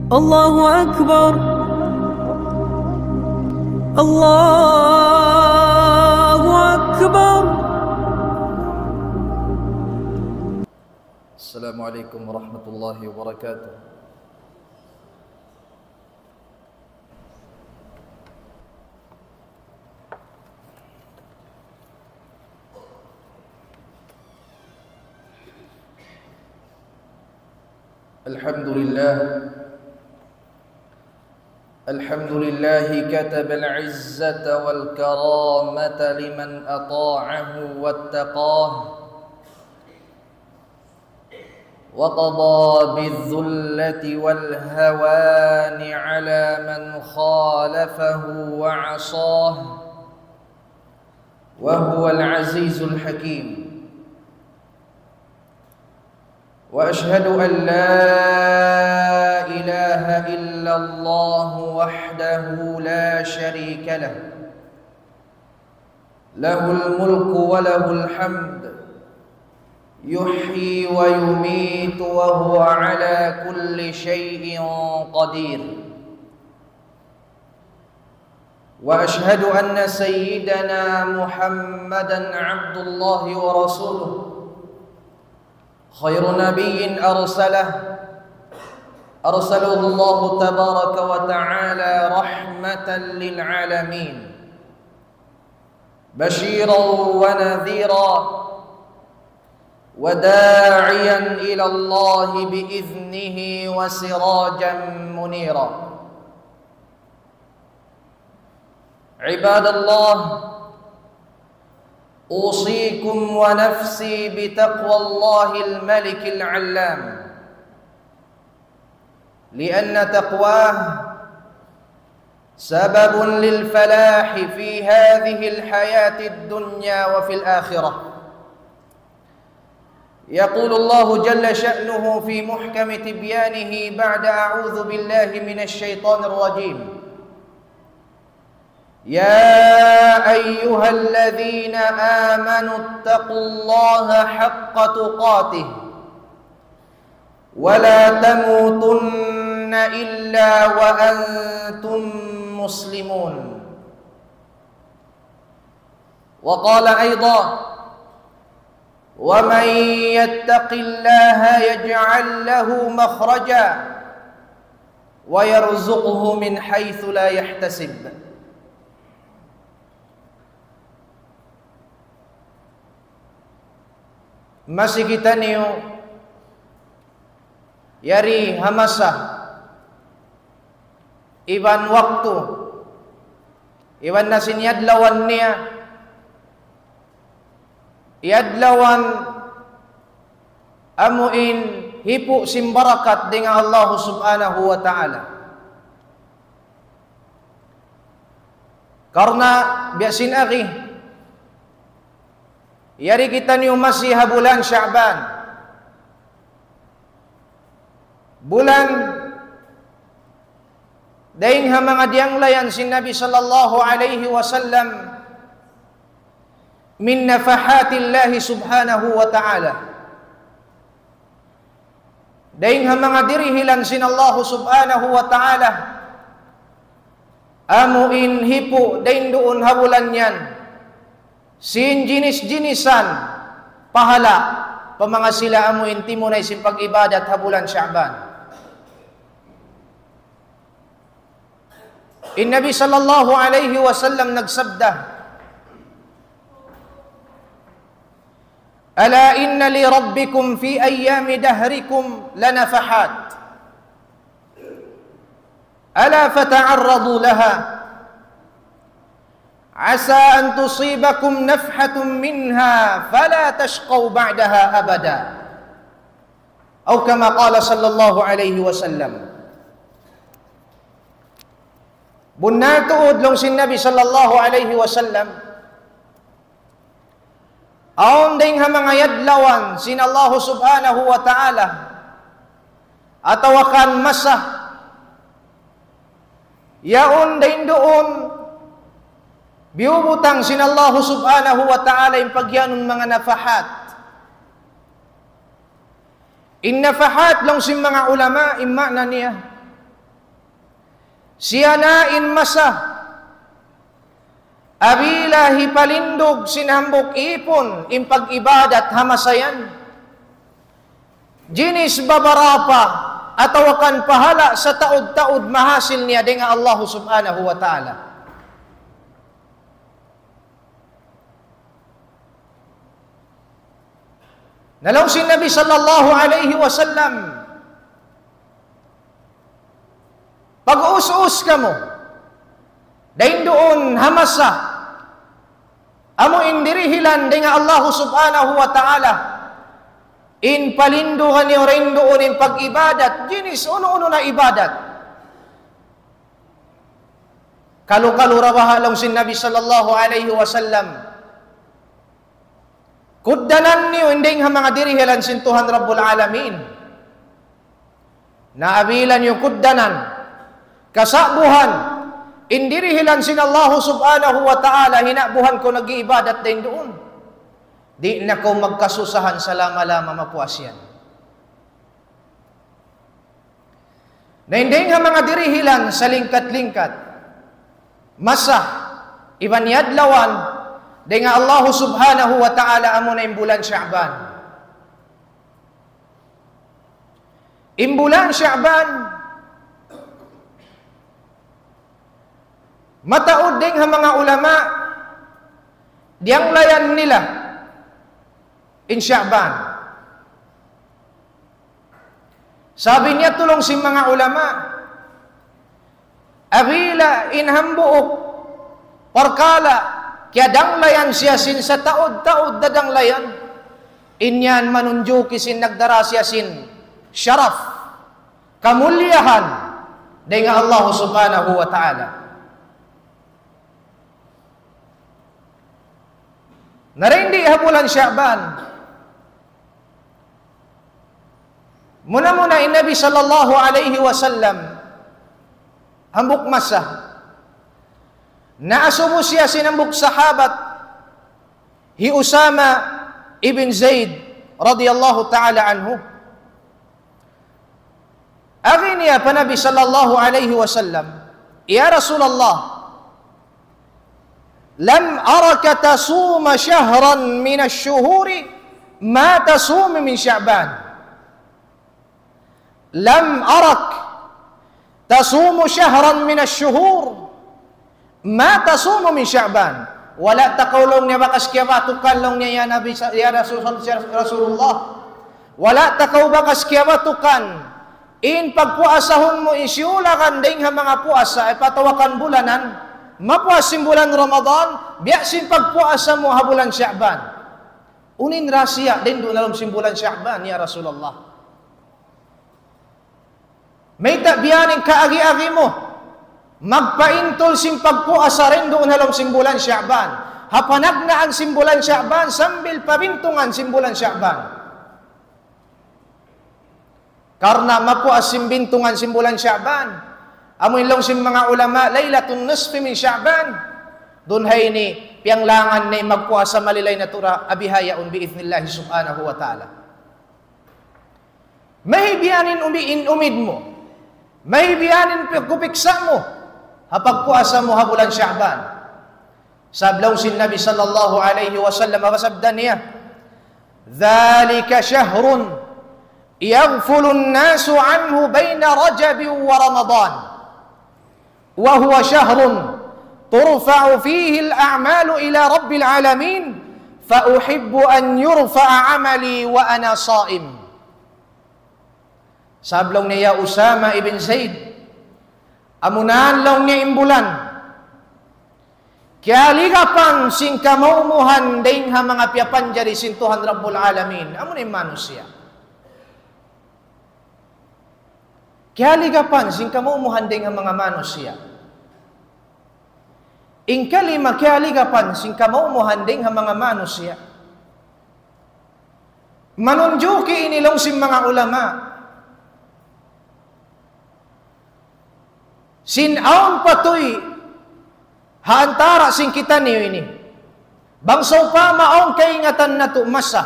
الله أكبر الله أكبر. السلام عليكم ورحمة الله وبركاته. الحمد لله كتب العزة والكرامة لمن أطاعه واتقاه، وقضى بالذلة والهوان على من خالفه وعصاه، وهو العزيز الحكيم. وأشهد أن لا إله إلا الله وحده لا شريك له، له الملك وله الحمد، يحيي ويميت وهو على كل شيء قدير. وأشهد أن سيدنا محمدًا عبد الله ورسوله، خير نبي أرسله الله تبارك وتعالى رحمة للعالمين، بشيرا ونذيرا وداعيا إلى الله بإذنه وسراجا منيرا. عباد الله، أوصيكم ونفسي بتقوى الله الملك العلام، لأن تقواه سبب للفلاح في هذه الحياة الدنيا وفي الآخرة. يقول الله جل شأنه في محكم تبيانه بعد أعوذ بالله من الشيطان الرجيم: يا أيها الذين آمنوا اتقوا الله حق تقاته ولا تموتن إلا وأنتم مسلمون. وقال أيضا: ومن يتق الله يجعل له مخرجا ويرزقه من حيث لا يحتسب. Masih kita niyo yari hamasa iban waktu iban nasin yadlawan niya yadlawan amuin hipu simbarakat dengan Allah subhanahu wa ta'ala. Karena biasin akhi yari kita niyo masih bulan Sya'ban, bulan daing mga diyang layan sin Nabi sallallahu alaihi wasallam min nafahatillahi subhanahu wa ta'ala. Daing mga dirihilan sin Allah subhanahu wa ta'ala amuin hipu daing doon habulan yan sin jinis-jinisan pahala pamanga sila amo intimo na isin pag-ibadat habulan Sya'ban. Nabi sallallahu alaihi wasallam nagsabda: ala inna li rabbikum fi ayyami dahrikum lanafahat, ala fata'arradu laha, asa an tusibakum nafhatun minha fala tashqaw ba'daha abada, atau kama qala sallallahu alaihi wasallam. Bunna tuod long sin Nabi sallallahu alaihi wasallam aon ding mga yadlawan sin Allah subhanahu wa ta'ala atawakan masa yaon ding doon biubutang sin Allah subhanahu wa ta'ala yung pagyanong mga nafahat. In nafahat lang sin mga ulama imma na niya siyanain masa, abila hipalindog sinambok ipon impag ibadat hamasayan, jinis babarapa atawakan pahala sa taud-taud mahasil niya dengan Allah subhanahu wa ta'ala. Nalaw si Nabi sallallahu alaihi wasallam, pag-us-us ka mo, dahin doon hamasa, amo indirihilan dengan Allah subhanahu wa ta'ala, in palinduhan niyo rin doon in pag-ibadat, jinis uno-uno na ibadat. Kalu-kalurabahalong si Nabi sallallahu alaihi wasallam, kuddanan niyo inding mga dirihilan sin Tuhan Rabbul Alamin, naabilan niyo kuddanan, kasabuhan, indirihilan sin Allah subhanahu wa ta'ala, hinabuhan ko nag-iibadat din doon. Di na ko magkasusahan sa lama-lama mapuas yan. Na hindi nga mga dirihilan sa lingkat-lingkat, masa, ibanyadlawan, di nga Allah subhanahu wa ta'ala amo na imbulan Sya'ban. Imbulan Sya'ban, mataod din nga mga ulama, diyang layan nila, in Sya'ban. Sabi niya tulong si mga ulama, abila inhambuok parkala, kaya danglayan siya sin sa taod-taod dadanglayan, inyan manunjuki sin nagdara siya sin syaraf, kamulyahan dengan Allah subhanahu wa ta'ala. Narindi habulan Sya'ban, muna-muna in Nabi sallallahu alaihi wasallam hambuk masa, naasubo siya sinambuk sahabat hi Usama ibn Zaid radiyallahu ta'ala anhu. Agin niya pa Nabi sallallahu alaihi wasallam, ya Rasulullah, lam araka tasuma syahran min asy-syuhuri ma tasum min Sya'ban. Lam arak tasumu syahran min asy-syuhur ma tasumu min Sya'ban. Wala taqulong niya bakas kiyabatukan long niya ya Nabi ya Rasulullah. Wala takaw bakas kiyabatukan in pagpuasahon mo isyulakan ding ha mga puasa ay patawakan bulanan, mapuasin bulan Ramadan, biyasin pagpuasa mo ha bulan Sya'ban. Unin rasya din doon alam simbulan Sya'ban ya Rasulullah. May tabiyanin kaagi-agi mo, magpaintol sim pagpuasa rin doon halong simbulan Sya'ban. Hapanag na ang simbulan Sya'ban, sambil pabintungan simbulan Sya'ban. Karena mapuas simbintungan simbulan Sya'ban, amoy long sim mga ulama, laylatun nisfi min Sya'ban. Doon hay ni, piyanglangan na magpuasa malilay na tura, abihayaun bi'ithnillahi subhanahu wa ta'ala. May biyanin umid mo, may biyanin kupiksa mo, hapagpuasa mo habulan Sya'ban. Sablaw sin Nabi sallallahu alaihi wasallam, makasabdan niya, dhalika syahrun yaghfulun nasu anhu baina Rajab wa Ramadan, wa huwa syahrun turfa'u fihi al-a'malu ila Rabbil alamin, fa uhibbu an yurfa'a 'amali wa ana sha'im. Sablong niya Usama ibn Zaid, amunan long niya imbulan, kaya ligapan sing kamaumuhan ding ha mga piyapan jari sin Tuhan Rabbul Alamin, amunin manusia. Kaya ligapan sing kamaumuhan ding ha mga manusia. In kalima kaya ligapan sing kamaumuhan ding ha mga manusia. Manunjuki inilong sin mga ulama, sinaon patoy haantara sing kita niyo ini. Bangsaw pa maong kaingatan na masa,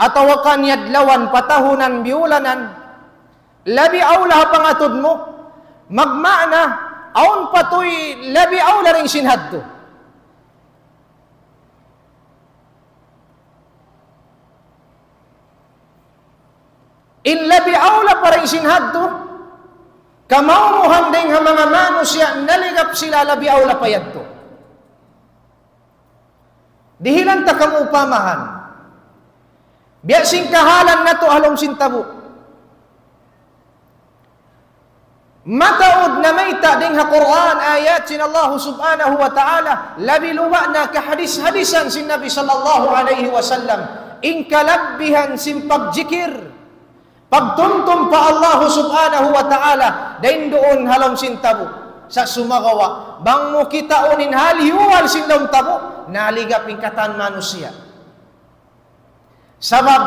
atawakan yadlawan patahunan biulanan, labi awla pangatod mo, magmana aun patoy labi aula ring sinhadto. In labi aula pa ring sinhadto, kamaunuhan ding mga manusya naligap sila labi aula payadto. Dihilan ta kang upamahan. Biya sing kahalan na to halong sintabo. Mataod na may ding ha Quran ayat sin Allah subhanahu wa ta'ala labi luwa na kahadis-hadisan sin Nabi sallallahu alaihi wasallam in kalabbihan sin pagjikir pagtuntum pa Allah subhanahu wa ta'ala dain doon halong sintabo sa sumagawa bang mo kita unin haliwal sin daw tabo naligap ingkatan manusia sabab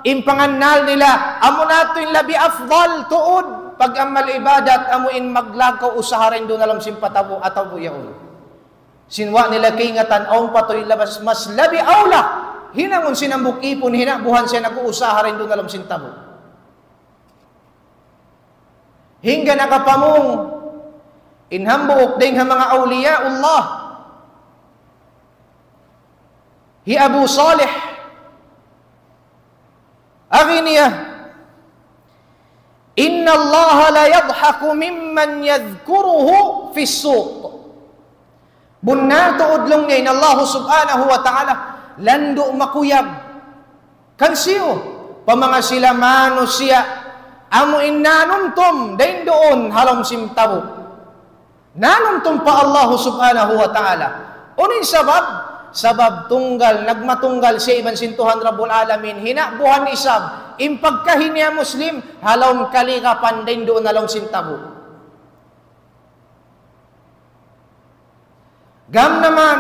impangannal nila amo nato yung labi afdal tuod pag amal ibadat amuin maglakaw usaharin doon alam simpatabo ataw buyaon sinwa nila kaingatan aong patoy labas mas labi aula hinangon sinambuk ipon hinabuhan siya nag-uusaharin doon alam sintabo hingga nakapamong inhambuok ding ha mga awliya Allah hi Abu Salih aginiya inna Allah la yadhaku mimman yadhkuruhu fi suq bunnato udlong niya Allah subhanahu wa ta'ala lando makuyab kan siyo pamanga sila manusia amo innanumtum dain doon halong simtabo nanumtum pa Allah subhanahu wa ta'ala unin sabab tunggal nagmatunggal siya iban sintuhan Rabbul Alamin hinabuhan isab impagkahin niya Muslim halong kalikapan din doon halong sintabo gam naman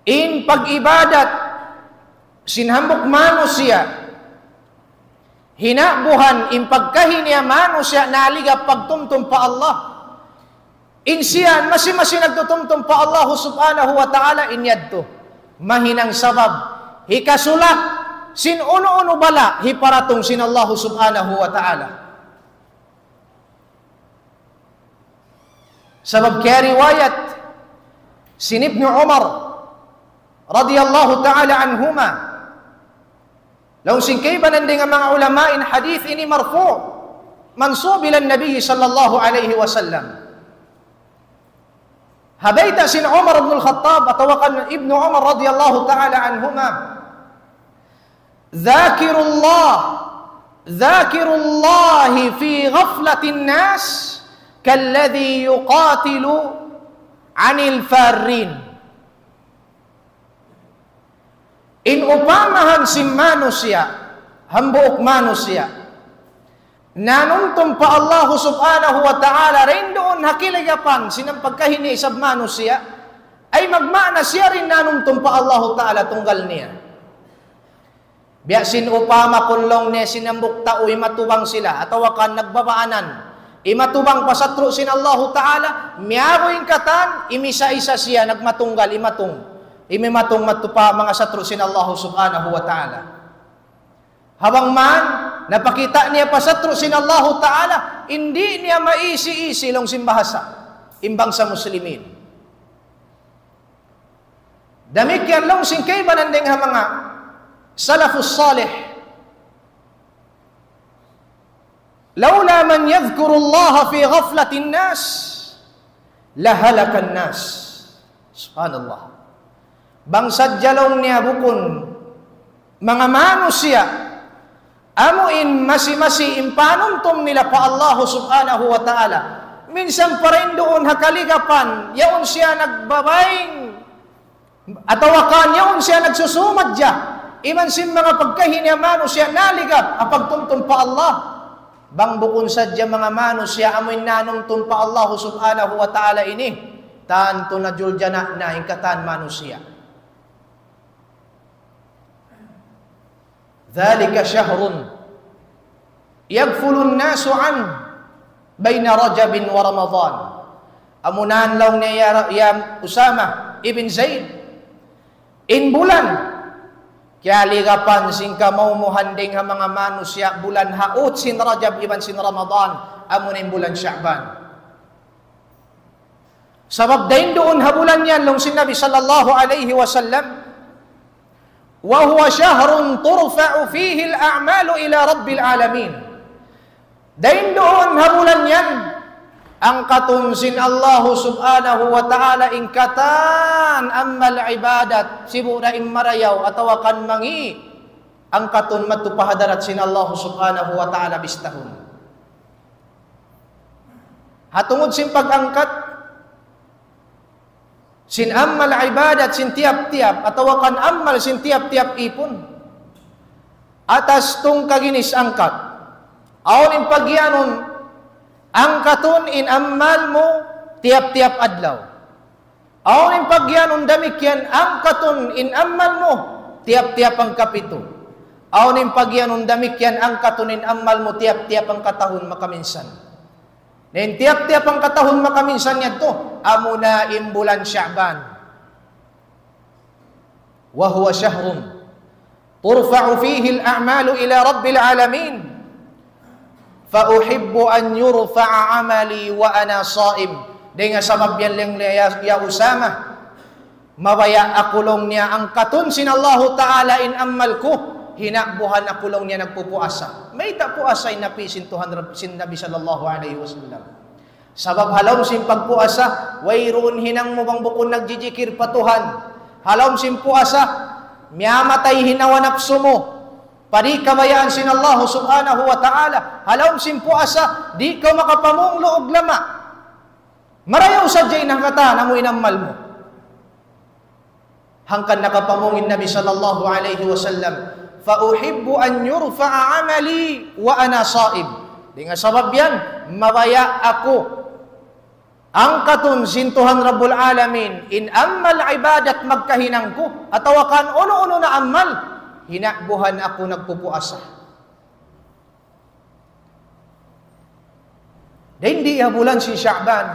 in pag-ibadat sinhambok manusia hinabuhan impagkahin niya manusia naligap pagtumtum pa Allah insiyan masi nagtutumtum pa Allah subhanahu wa ta'ala inyadto mahinang sabab hikasulak sin uno-uno bala hiparatong sin Allah subhanahu wa ta'ala sabab kaya riwayat sin Ibn Umar radiyallahu ta'ala anhuma law singkaybanan din ang mga ulamain hadith ini marfu' mansub ila nabi sallallahu alaihi wasallam habayta sin Umar ibn al-Khattab atawakan Ibn Umar radiyallahu ta'ala anhuma dhakirullahi fi ghaflatin nas kalladhi yuqatilu anil farrin in upamahan si manusia hambuok manusia nanuntum pa Allah subhanahu wa ta'ala rin doon hakiligapan sinang pagkahini isab manusia ay magmana siya rin nanuntum pa Allah ta'ala tunggal niya biya sin upama kunlong niya sinambuk tao imatubang sila atawakan nagbabaanan imatubang pasatro sin Allah ta'ala miyaroing katan imisa-isa siya nagmatunggal imimatong matupa mga satro sin Allah subhanahu wa ta'ala habang man napakita niya pasatro sin Allah ta'ala hindi niya maisi-isi long simbahasa imbang sa muslimin damikyan long singkay banandeng ha mga salafus salih laula man yadhkuru Allah fi ghaflatin nas lahalakan nas subhanallah bangsad jalong niya bukon mga manusia amuin masi impanuntum nila pa Allah subhanahu wa ta'ala minsan pa rin doon hakaligapan yaon siya nagbabayng atawakan yaon siya nagsusumadya iman sin mga pagkahinya manusia naligap apagtumtum pa Allah bang bukon sadya mga manusia amuin nanumtum pa Allah subhanahu wa ta'ala ini tanto na juljana na ingkatan manusia dhalika syahrun yagfulun nasu an bayna Rajabin wa Ramadan amunan law niya ya Usama ibn Zaid in bulan kaya ligapan sing kamaumuhanding ha mga manusia bulan haut sin Rajab iban sin Ramadan amunin bulan Sya'ban Sabab dain doon habulan yan long sinabi sallallahu alaihi wasallam, wa huwa syahrun turfa'u fihi al-a'malu ila rabbil alamin. Dain doon habulan yan ang katunsin Allah subhanahu wa ta'ala ingkatan ammal ibadat sibu na immarayaw atawa kan mangi ang katun matupahadarat sin Allah subhanahu wa ta'ala bistahun. Hatungod sin pag-angkat sin ammal ibadat sin tiap-tiap atawa kan ammal sin tiap-tiap ipon atas tung kaginis angkat aon in pagyanon ang katun in ammal mo tiap-tiap adlaw. Aon in pagyanon damikyan ang katun in ammal mo tiap-tiap ang kapito. Aon in pagyanon damikyan ang katun in ammal mo tiap-tiap ang katahon makaminsan. Nen tiap-tiap ang katahon makaminsan yadto amuna in bulan Sya'ban. Wa huwa syahrun turfa'u fihi al-a'malu ila rabbil alamin. فأحب أن يرفع عملي وأنا صائم. Dengan sabab yan lang ya Usama, mabaya akulong niya ang katun sin Allah Ta'ala in ammal ko, hinabuhan akulong niya nagpupuasa. May tapuasa in napi sin Nabi sallallahu alaihi wasallam. Sabab halom sin pagpuasa, wayroon hinang mo bang bukon nagjijikir patuhan. Halom sin puasa, miyamatay hinawa nafsu mo. Pari kabayaan sin Allah subhanahu wa ta'ala. Halawm sin puasa, di ka makapamunglo og lama. Marayaw sadyay ng kata na mo inammal mo. Hangkan nakapamungin Nabi sallallahu alaihi wasallam, fauhibbu an yurfa'a amali wa ana sa'im. Dengan sabab yan, mabaya ako ang katun sin Tuhan Rabbul Alamin in ammal ibadat magkahinang ko atawa kan uno-uno na ammal hinabuhan ako nagpupuasa. Dahil hindi bulan si Sya'ban.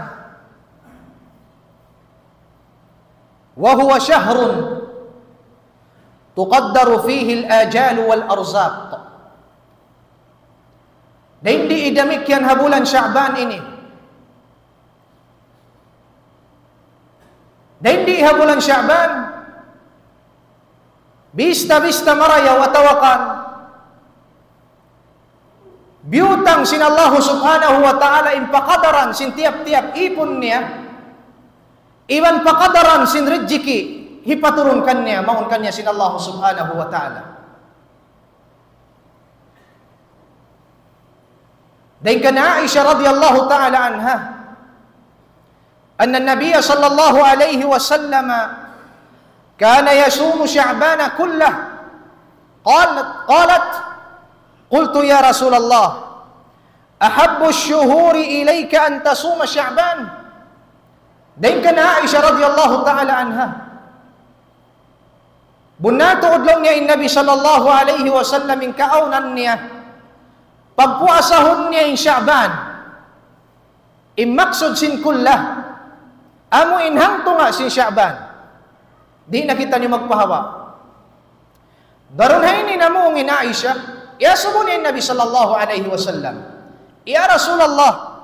Wa huwa syahrun tuqaddaru fihi al-ajal wal-arzaq. Dahil hindi idamik yan habulan Sya'ban ini. Dahil hindi habulan Sya'ban bista-bista marayaw atawakan biutang sin Allah subhanahu wa ta'ala impakadaran sin tiap-tiap ipon niya iwan pakadaran sin rejeki hipaturunkan niya maunkan niya sin Allah subhanahu wa ta'ala. Dan kana Aisyah radhiyallahu ta'ala anha anna an-nabiy sallallahu alaihi wasallam كان يصوم شعبان كله قالت قلت يا رسول الله أحب الشهور إليك أن تصوم شعبان. Dan kana Aisyah radhiyallahu ta'ala anha bunnato udlong niya in Nabi sallallahu alaihi wasallam in kaaunan niya pagpuasahon niya in Sya'ban imaksud sin kullah amo inhangto nga sin Sya'ban. Di na kita niyo magpahawa. Daron hayni namo ng Aisha, ya subuni Nabi sallallahu alaihi wasallam. Ya Rasulullah,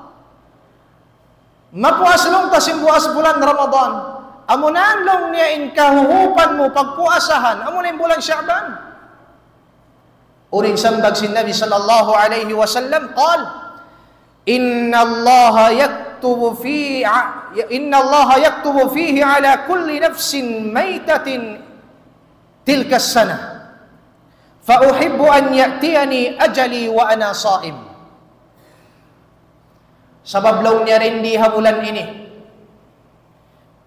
mapuaslong ta simbuas bulan Ramadan. Amunan long niya in kahuhupan mo pagpuasahan, amunan bulan Sya'ban. Uring sambag sin Nabi sallallahu alaihi wasallam, qal Inna Allah yaktubu fihi ala kulli nafsin maitatin tilka as-sana fa uhibbu an ya'tiyani ajali wa ana sha'im. Sabab law niya rin di habulan ini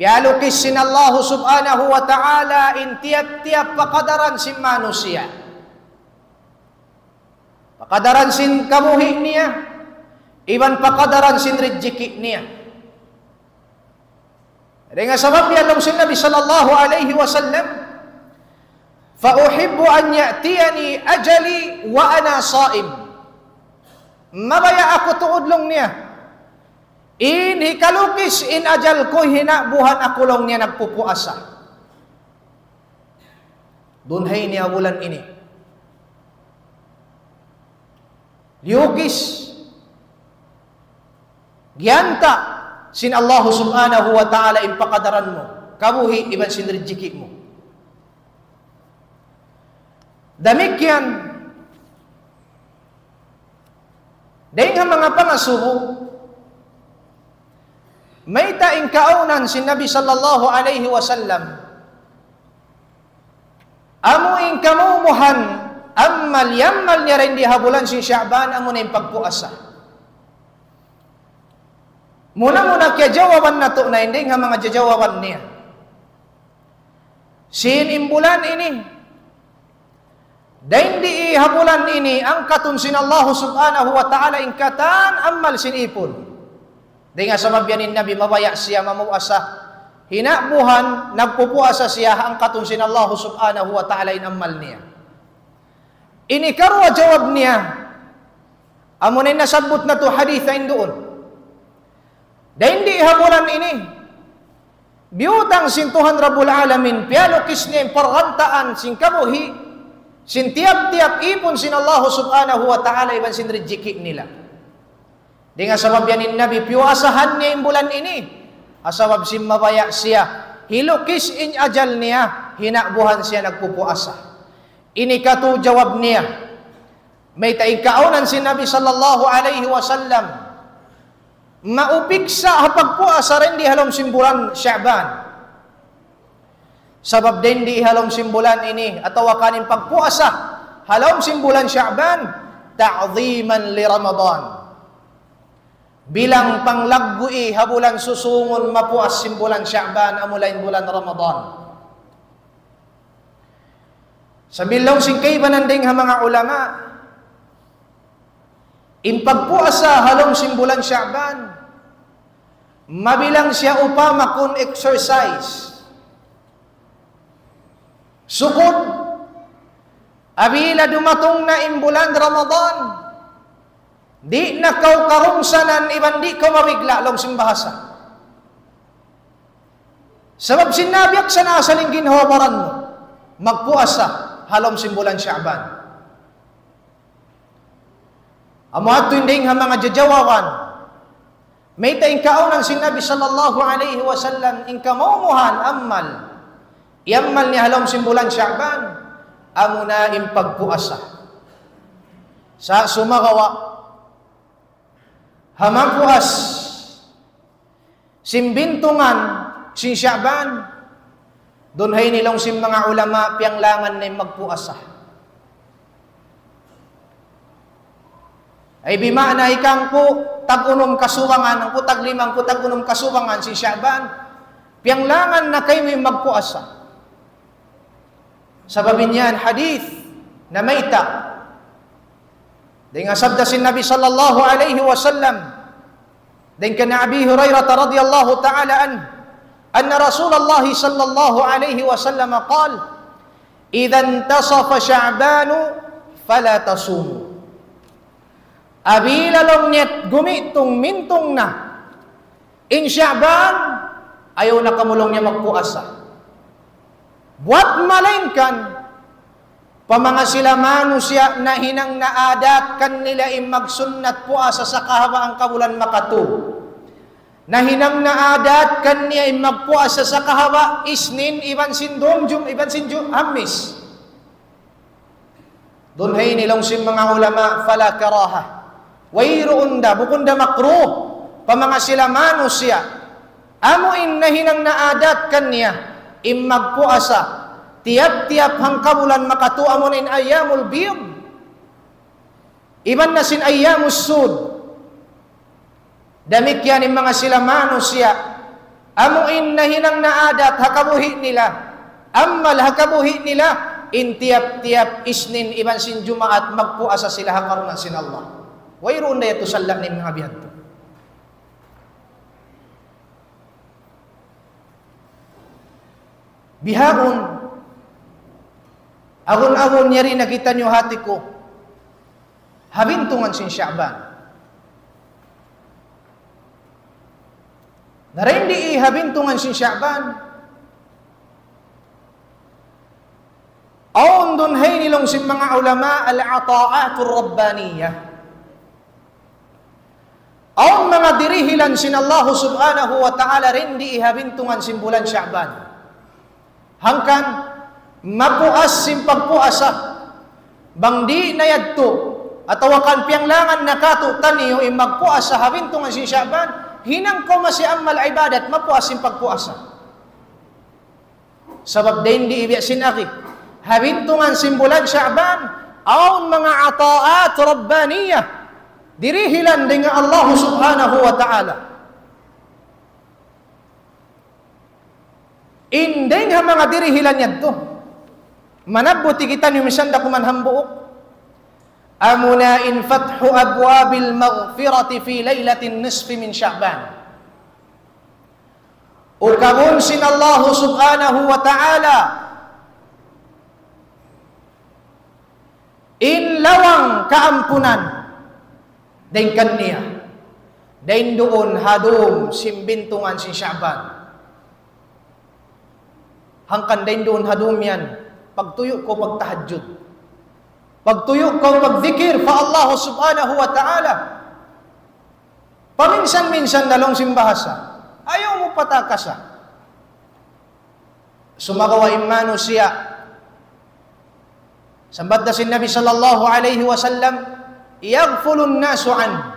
pialukis sin Allah subhanahu wa ta'ala in tiap-tiap pakadaran sin manusia pakadaran sin kamuhi niya iban pakadaran sin rejeki niya. Dengan sabab yan lang sin Nabi sallallahu alaihi wasallam, fa uhibbu an ya'tiyani ajali wa ana sha'im. Mabaya ako tuudlong niya. In hikalukis in ajal ko hinabuhan ako long niya nagpupuasa. Dunhay niya bulan ini. Liukis Gyanta sin Allah subhanahu wa ta'ala impakadaran mo. Kabuhi iban sin rizki mo. Demikian dengan mga pangasubo, may taing kaunan si Nabi sallallahu alaihi wasallam. Amuin kamumuhan ammal yammal niya rin di habulan si Sya'ban amo na yung pagpuasa. Muna kaya jawaban na to na hindi nga mga jawaban niya. Sin imbulan ini dahil di habulan ini ang katunsin Allah subhanahu wa ta'ala ingkatan ammal sinipon. Dahil nga sa mabyanin Nabi mabaya siya mamuasa. Hinabuhan, nagpupuasa siya ang katunsin Allah subhanahu wa ta'ala inamal niya. Ini karwa jawab niya. Amunin nasabot na to hadithain doon. Dahil di habulan ini biutang sin Tuhan Rabbul Alamin pialukis niya yung pargantaan sin kabuhi sin tiap-tiap ipon sin Allah subhanahu wa ta'ala iban sin rizki nila. Dengan sabab yanin Nabi piwasahan niya yung bulan ini. Asabab sin mabaya siya. Hilukis in ajal niya. Hinakbuhan siya nagpupuasa. Ini katu jawab niya. May taing kaunan si Nabi sallallahu alaihi wasallam. Maupiksa hapagpuasa rin di halom simbulan Sya'ban. Sabab din di halom simbulan ini atau wakanin pagpuasa halom simbulan Sya'ban ta'ziman li Ramadan. Bilang panglaggui habulan susungon mapuas simbulan Sya'ban amulain bulan Ramadan. Sa bilong singkay bananding ha mga ulama impagpuasa halom simbulan Sya'ban mabilang siya upama kun exercise. Sukod, abila dumatong na imbulan Ramadan, di na kau karungsanan, iban di kau mabigla, long simbahasa. Sabab sinabiyak sa nasaling ginhawaran mo, magpuasa, halom simbulan Sya'ban. Amo ato hindi nga mga jajawawan, may taing kaunan si Nabi sallallahu alaihi wasallam, in kamumuhan ammal, yammal ni halom simbulan Sya'ban, amo na impagpuasa. Sa sumagawa, hamapuas, simbintungan, sin Sya'ban, doon hay nilong sim mga ulama, piyanglangan na magpuasa. Ay bimana ikang po, tag-unom kasuwangan, ang po tag-limang po tag-unom kasuwangan, sin Sya'ban, piyanglangan na kayo may magpuasa. Sababin yan, hadith na mayta. Dengan sabda sin Nabi sallallahu alaihi wasallam, dengan kana Abi Hurairah radhiyallahu ta'ala anna Rasulullah sallallahu alaihi wasallam qala, "Idza intasafa Sya'ban fala tasumu." Abila long net gumitong mintong na in Sya'ban ayaw na kamulong niya magpuasa. Buat malainkan pamanga sila manusia na hinang naadat kan nila magsunnat puasa sa kahabaang kabulan makatu. Na hinang naadat kan niya magpuasa sa kahaba isnin iban sindom iban sinjum hamis. Doon hay nilong sim mga ulama fala karaha. Wayruunda bukunda makruh pamanga sila manusia amuin na hinang naadat kan niya magpuasa tiap-tiap hang kabulan makatuwa mo in ayyamul biyad iban na sin ayyamus sud damikyan yung mga sila manusia amuin na hinang naadat hakabuhi nila ammal hakabuhi nila in tiap-tiap isnin iban sin jumaat magpuasa sila hakarunan sin Allah wayroon na ito salak ni mga biyad to. Bihaon, agon-agon niya rin nakita niyo hati ko, habintungan sin Sya'ban. Narendi habintungan sin Sya'ban. Aon dun hay nilong sin mga ulama al-ata'atur rabbaniyah. Aon mga dirihilan sinallahu subhanahu wa ta'ala rindi ihabintungan simbulan Sya'ban. Hangkan mapuas simpagpuasa bang di na yadto atau wakan pianglangan nakatu taniyo imagpuasa habintungan si Sya'ban hinang ko masi amal ibadat mapuas simpagpuasa. Sabab din di ibiasin aki habintungan simbulan Sya'ban aun mga ataat rabbaniyah dirihilan dengan Allah subhanahu wa ta'ala. Indeng ha mga dirihilan yan to. Manabuti kita ni misanda kuman hambuok. Amuna in fathu abwabil maghfirati fi laylatin nisfi min Sya'ban. Ukabun sin Allah subhanahu wa ta'ala in lawang kaampunan dan kanya dan doon hadum simbintungan si Sya'ban. Hangkan dan doon hadum yan pagtuyo ko pagtahajjud, pagtuyo ko pagzikir fa Allah subhanahu wa ta'ala. Paminsan-minsan dalong simbahasa ayaw mo patakasa. Sumagawa imano siya. Sambat na si Nabi sallallahu alaihi wasallam, yaghfulun nasu an.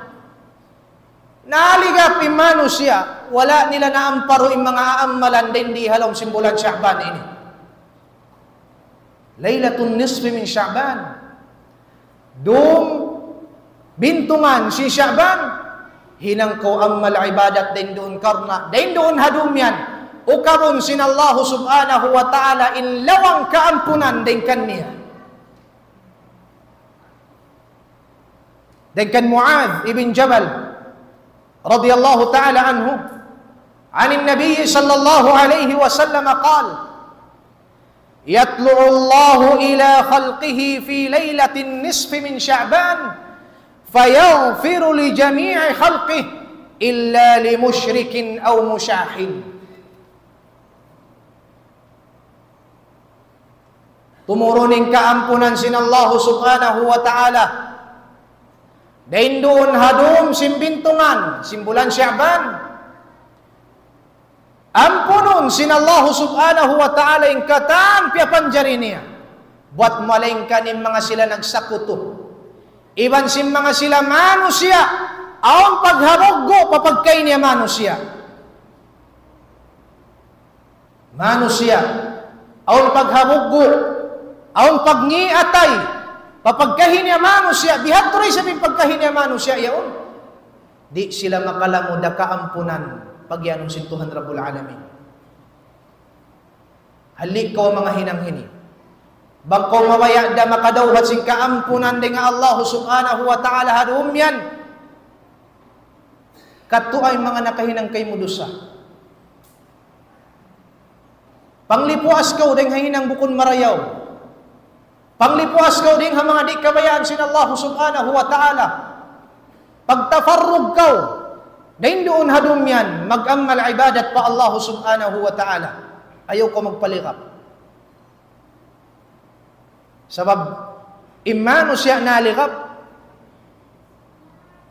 Naligap imano siya, wala nila naamparo yung mga aamalan din di halong simbulan Sya'ban ini. Laylatun nisfi min Sya'ban. Dum bintungan si Sya'ban. Hinang ko amal ibadat din doon karna. Din doon hadum yan. Ukabun sinallahu subhanahu wa ta'ala in lawang kaampunan din kanya. Dan kan Mu'adh ibn Jabal radhiyallahu ta'ala anhu عن النبي صلى الله عليه وسلم قال يطلع الله إلى خلقه في ليلة النصف من شعبان فيغفر لجميع خلقه إلا لمشرك أو مشاحن. Tumurunin kaampunan sinallahu subhanahu wa ta'ala. Dain doon hadum simbintungan simbulan Sya'ban. Ampunun sinallahu subhanahu wa ta'ala yung katan piapanjari niya. Buat malingkan yung mga sila nagsakuto. Iban sim mga sila manusia. Aong pagharugo papagkay niya manusia. Manusia. Aong pagharugo. Aong pagngiatay. Papagkahin niya manusia. Bihat tuloy sabihin pagkahin niya manusia. Yaon. Di sila makalamuda kaampunan. Pagyanong sintuhan Rabbul Alamin. Halik ko mga hinang-hini. Bang ko mawaya da makadawhat sing kaampunan dengan Allah subhanahu wa ta'ala hadum yan. Kato ay mga nakahinang kay mudusa. Panglipuas ko ding hinang bukon marayaw. Panglipuas ko ding mga di kabayaan sin Allah subhanahu wa ta'ala. Pagtafarrug ko dahin doon hadum yan, mag-amal ibadat pa Allah subhanahu wa ta'ala. Ayaw ko magpalikap. Sabab, imano siya nalikap.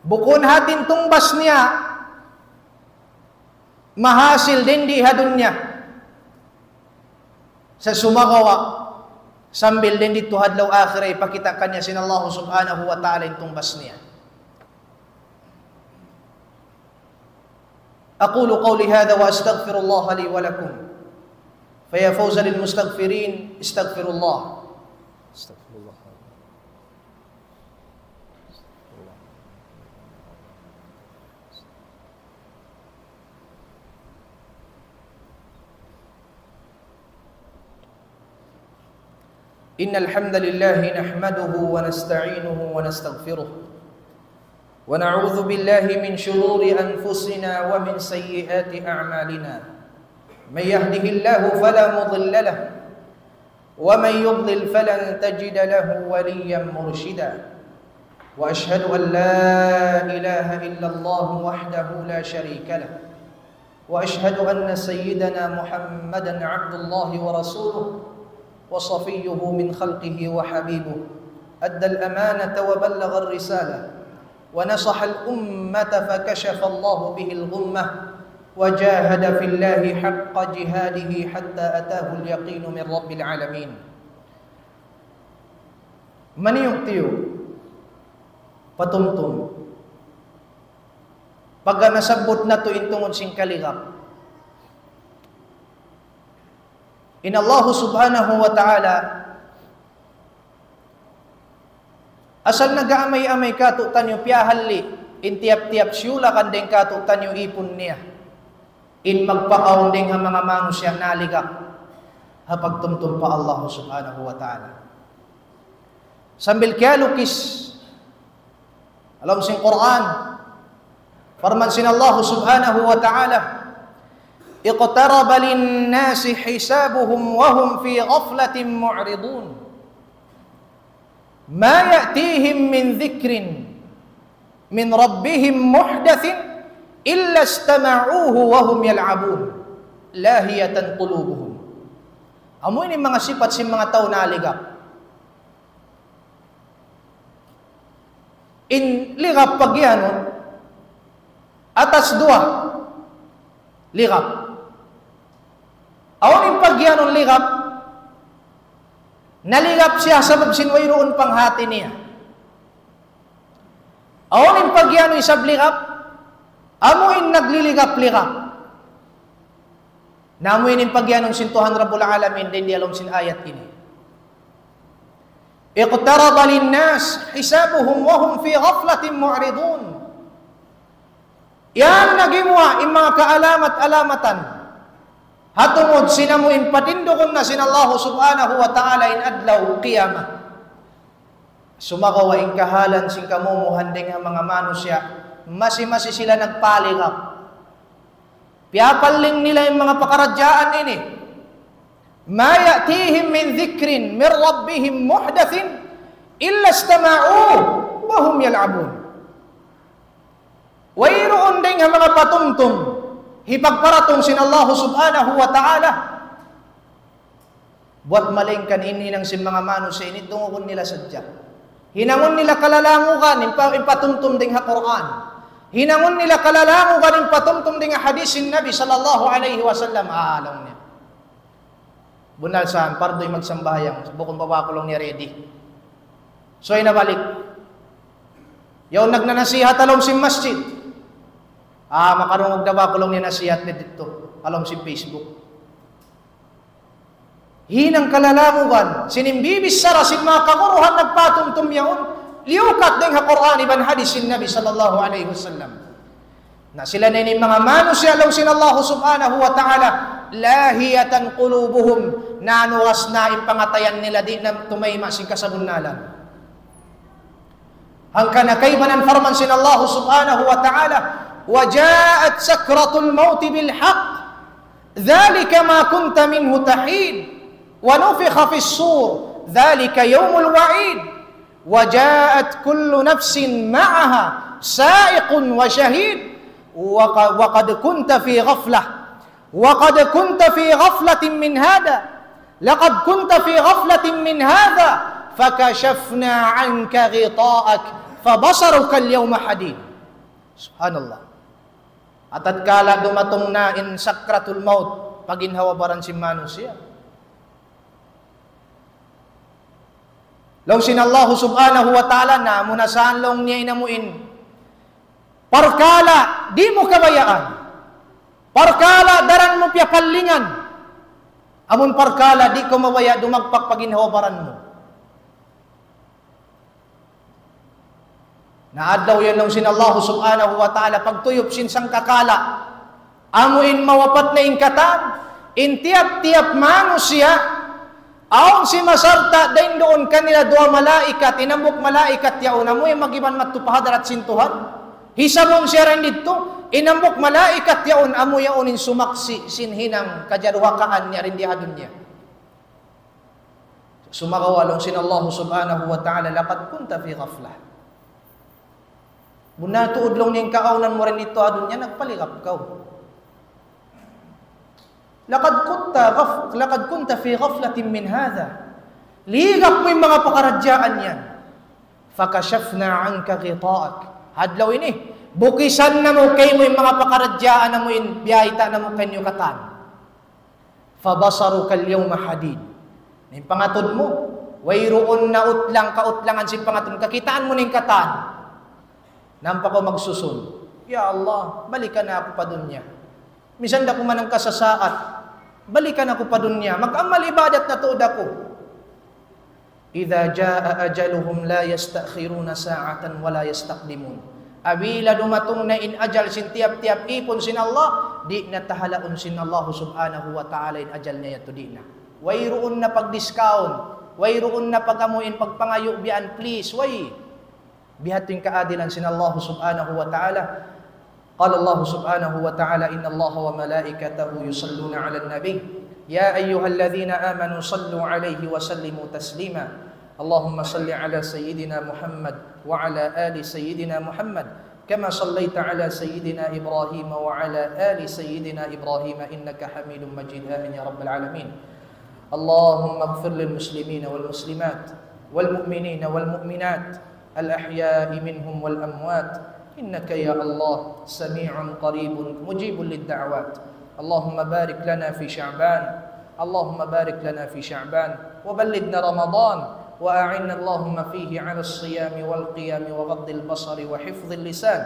Bukon hatin tungbas niya, mahasil din di hadun niya. Sa sumagawa, sambil din di tuhadlaw akhiray, pakita kanya sin Allah subhanahu wa ta'ala yung tungbas niya. أقول قولي هذا وأستغفر الله لي ولكم فيا فوز للمستغفرين استغفر الله. استغفر الله. إن الحمد لله نحمده ونستعينه ونستغفره ونعوذ بالله من شرور أنفسنا ومن سيئات أعمالنا. من يهده الله فلا مضل له ومن يضلل فلن تجد له وليا مرشدا. وأشهد أن لا إله إلا الله وحده لا شريك له وأشهد أن سيدنا محمدا عبد الله ورسوله وصفيه من خلقه وحبيبه أدى الأمانة وبلغ الرسالة ونصح الأمة فكشف الله به الغمة وجاهد في الله حق جهاده حتى أتاه اليقين من رب العالمين. Maniyong tiyo, patumtum. Pagka nasabot na to intungod sing kaligap, in Allah subhanahu wa ta'ala, asal nagaamay-amay kato tanyo piyahalli, in tiap-tiap siyula kandeng kato tanyo ipon niya, in magpakaon ding ang mga manusya naligap, hapagtumtum pa Allah subhanahu wa ta'ala. Sambil kaya lukis, alam sing Quran, farman sin Allah subhanahu wa ta'ala, iqtaraba linnasi hisabuhum wahum fi ghaflatin mu'ridun. Ma ya'tihim min dhikrin min rabbihim muhdathin illa istama'uhu wahum yal'abun lahiyatan qulubuhum. Amo ini mga sifat si mga tao na aligap. In ligap pagyanon, atas dua ligap. Awan in pagyanon ligap, naligap siya sabab sinwayroon pang hati niya. Awan in pagyanon isab ligap, amuin nagliligap-ligap. Namuin in pagyanon sintuhan Rabbul Alamin, din di alam sin ayat ini. Iqtaraba linnas hisabuhum wahum fi ghaflatin mu'ridun. Yan nagimwa in mga kaalamat-alamatan. Hatungod sinamuin patindukon na sin Allah subhanahu wa ta'ala in adlaw qiyamah. Sumagawa in kahalan sing kamumuhanding ang mga manusya, masi-masi sila nagpaligap. Piyapaling nila yung mga pakaradyaan ini. Ma ya'tihim min dhikrin min rabbihim muhdathin illa istama'uhu wa hum yal'abun. Wayroon ding ang mga patumtum, hipagparatong sin Allah subhanahu wa ta'ala. Buat malingkan ini ng sin mga manusya ini, tungukon nila sadya. Hinangon nila kalalangukan, impatumtum ding ha Quran. Hinangon nila kalalangukan, impatumtum ding ha hadis sin Nabi sallallahu alaihi wasallam. Alam niya. Bunal saan, pardo'y magsambayang, bukong babakulong niya ready. So ay nabalik. Yaw nagnanasihat alom si masjid. Makarungog na bakulong niya nasihat na dito. Alom si Facebook. Hinang kalalamugan, sinimbibis sara sin mga kakuruhan nagpatumtum yaon, liukat ding ha Quran iban hadis sin Nabi sallallahu alaihi wasallam. Na sila na mga manusya alaw sin Allah subhanahu wa ta'ala, lahiyatan qulubuhum, nanuwas na impangatayan nila di na tumayma sin kasabunalan. Hangka na kaybanan farman sin Allah subhanahu wa ta'ala, وجاءت سكرة الموت بالحق ذلك ما كنت منه تحيد ونفخ في الصور ذلك يوم الوعيد وجاءت كل نفس معها سائق وشهيد وقد كنت في غفلة من هذا لقد كنت في غفلة من هذا فكشفنا عنك غطاءك فبصرك اليوم حديد. Subhanallah. At kala dumatong na in sakratul maut, paginhawabaran si manusia. Law sin Allah subhanahu wa ta'ala na munasaan long niya inamuin. Parkala, di mo kabayaan. Parkala, daran mo piyapalingan. Amun parkala, di ko mawaya dumagpak paginhawabaran mo. Naadlaw yan lang sin Allah subhanahu wa ta'ala pagtuyop sin sang kakala. Amuin mawapat na ingkatan, in tiap-tiap manusia, aon si masarta, dahin doon kanila dua malaikat, inambok malaikat yaon, amuin magiban matupahadar at sintuhan. Hisamon siya rin dito, inambok malaikat yaon, amuin yaonin sumaksi, sinhinang kajaruhakaan niya rin dihadun niya. Sumagawalong sin Allah subhanahu wa ta'ala, laqad kunta fi ghaflah. Muna tuudlong niyang kaaunan mo rin ito adun niya, nagpaligap ka. Laqad kunta fi ghaflatin min hadha. Ligap mo yung mga pakaradyaan yan. Fakashafna anka ghita'ak. Adlaw ini, bukisan na mo kay mo yung mga pakaradyaan na mo yung biyahita na mo kanyo katan. Fabasaru kalyawma hadid. Yung pangatod mo, wayroon na utlang kautlangan si pangatod. Kakitaan mo ning katan. Nampa ko magsusun. Ya Allah, balikan na ako pa dunya. Misan da ko man ang kasasaat. Balikan ako pa dunya. Mag-amal ibadat na tuod ako. Idza jaa ajaluhum la yastakhiruna sa'atan wa la yastaqdimun. Abila dumatong na in ajal sin tiap-tiap ipon sin Allah, di na tahalaon sin Allah subhanahu wa ta'ala in ajal niya to di na. Wayroon na pag-discount, wayroon na pag-amuin pagpangayo bian please, way. Bihating kaadilan sin Allah subhanahu wa ta'ala. Qala Allah subhanahu wa ta'ala inna Allah wa malaikatahu yusalluna 'alan nabiy. يا أيها الذين آمنوا صلوا عليه وسلموا تسليما اللهم صل على سيدنا محمد وعلى آل سيدنا محمد كما صليت على سيدنا إبراهيم وعلى آل سيدنا إبراهيم إنك حميد مجيد آمين يا رب العالمين اللهم اغفر للمسلمين والمسلمات والمؤمنين والمؤمنات الأحياء منهم والأموات إنك يا الله سميع قريب مجيب للدعوات اللهم بارك لنا في شعبان اللهم بارك لنا في شعبان وبلغنا رمضان وأعنا اللهم فيه على الصيام والقيام وغض البصر وحفظ اللسان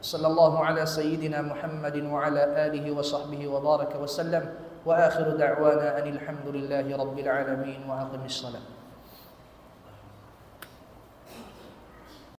صلى الله على سيدنا محمد وعلى آله وصحبه وبارك وسلم وآخر دعوانا أن الحمد لله رب العالمين وأقم الصلاة